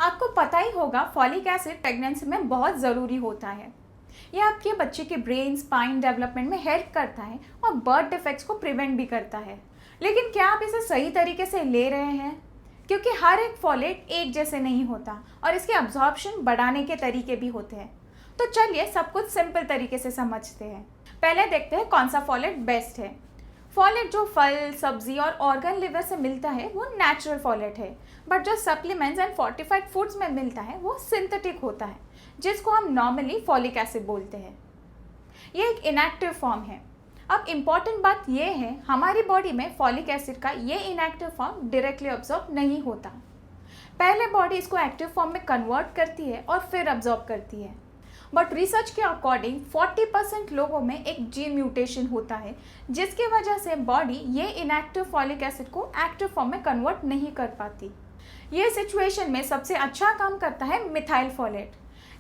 आपको पता ही होगा फॉलिक एसिड प्रेगनेंसी में बहुत ज़रूरी होता है। यह आपके बच्चे के ब्रेन स्पाइन डेवलपमेंट में हेल्प करता है और बर्थ डिफेक्ट्स को प्रिवेंट भी करता है। लेकिन क्या आप इसे सही तरीके से ले रहे हैं? क्योंकि हर एक फॉलेट एक जैसे नहीं होता और इसके अब्जॉर्प्शन बढ़ाने के तरीके भी होते हैं। तो चलिए सब कुछ सिंपल तरीके से समझते हैं। पहले देखते हैं कौन सा फॉलेट बेस्ट है। फॉलेट जो फल, सब्जी और ऑर्गन लिवर से मिलता है वो नेचुरल फॉलेट है, बट जो सप्लीमेंट्स एंड फोर्टिफाइड फूड्स में मिलता है वो सिंथेटिक होता है, जिसको हम नॉर्मली फॉलिक एसिड बोलते हैं। ये एक इनएक्टिव फॉर्म है। अब इम्पॉर्टेंट बात यह है, हमारी बॉडी में फॉलिक एसिड का ये इनएक्टिव फॉर्म डायरेक्टली अब्जॉर्ब नहीं होता। पहले बॉडी इसको एक्टिव फॉर्म में कन्वर्ट करती है और फिर अब्जॉर्ब करती है। बट रिसर्च के अकॉर्डिंग 40% लोगों में एक जीन म्यूटेशन होता है, जिसकी वजह से बॉडी ये इनएक्टिव फॉलिक एसिड को एक्टिव फॉर्म में कन्वर्ट नहीं कर पाती। ये सिचुएशन में सबसे अच्छा काम करता है मिथाइल फॉलेट।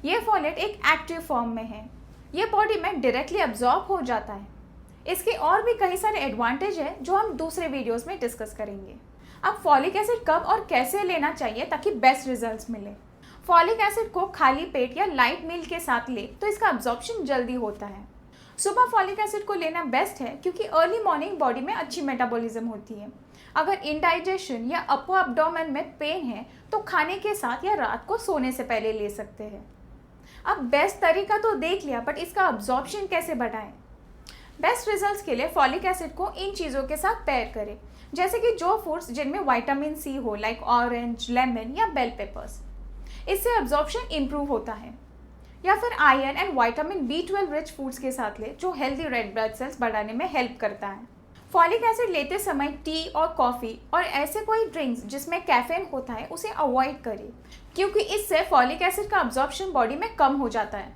ये फॉलेट एक एक्टिव फॉर्म में है। ये बॉडी में डायरेक्टली अब्जॉर्ब हो जाता है। इसके और भी कई सारे एडवांटेज है जो हम दूसरे वीडियोस में डिस्कस करेंगे। अब फॉलिक एसिड कब और कैसे लेना चाहिए ताकि बेस्ट रिजल्ट्स मिले। फॉलिक एसिड को खाली पेट या लाइट मील के साथ ले तो इसका अब्जॉर्प्शन जल्दी होता है। सुबह फॉलिक एसिड को लेना बेस्ट है क्योंकि अर्ली मॉर्निंग बॉडी में अच्छी मेटाबॉलिज्म होती है। अगर इंडाइजेशन या अपर एब्डोमेन में पेन है तो खाने के साथ या रात को सोने से पहले ले सकते हैं। अब बेस्ट तरीका तो देख लिया, बट इसका अब्जॉर्प्शन कैसे बढ़ाएं? बेस्ट रिजल्ट्स के लिए फॉलिक एसिड को इन चीज़ों के साथ पेयर करें, जैसे कि जो फूड्स जिनमें विटामिन सी हो, लाइक ऑरेंज, लेमन या बेल पेपर्स। इससे अब्जॉर्प्शन इम्प्रूव होता है। या फिर iron and vitamin B12 rich foods के साथ ले, जो हेल्दी रेड ब्लड सेल्स बढ़ाने में हेल्प करता है। फॉलिक एसिड लेते समय टी और कॉफ़ी और ऐसे कोई ड्रिंक्स जिसमें कैफीन होता है उसे अवॉइड करें, क्योंकि इससे फॉलिक एसिड का अब्जॉर्प्शन बॉडी में कम हो जाता है।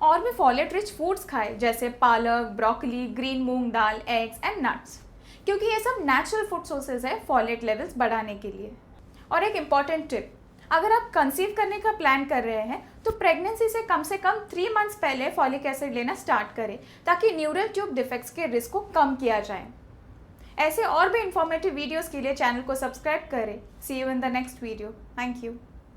और भी फॉलेट रिच फूड्स खाएं, जैसे पालक, broccoli, green moong dal, eggs and nuts, क्योंकि ये सब नेचुरल फूड सोर्सेज है फॉलेट लेवल्स बढ़ाने के लिए। और एक इम्पॉर्टेंट टिप, अगर आप कंसीव करने का प्लान कर रहे हैं तो प्रेगनेंसी से कम 3 मंथ्स पहले फॉलिक एसिड लेना स्टार्ट करें, ताकि न्यूरल ट्यूब डिफेक्ट्स के रिस्क को कम किया जाए। ऐसे और भी इंफॉर्मेटिव वीडियोस के लिए चैनल को सब्सक्राइब करें। See you in the next video. Thank you.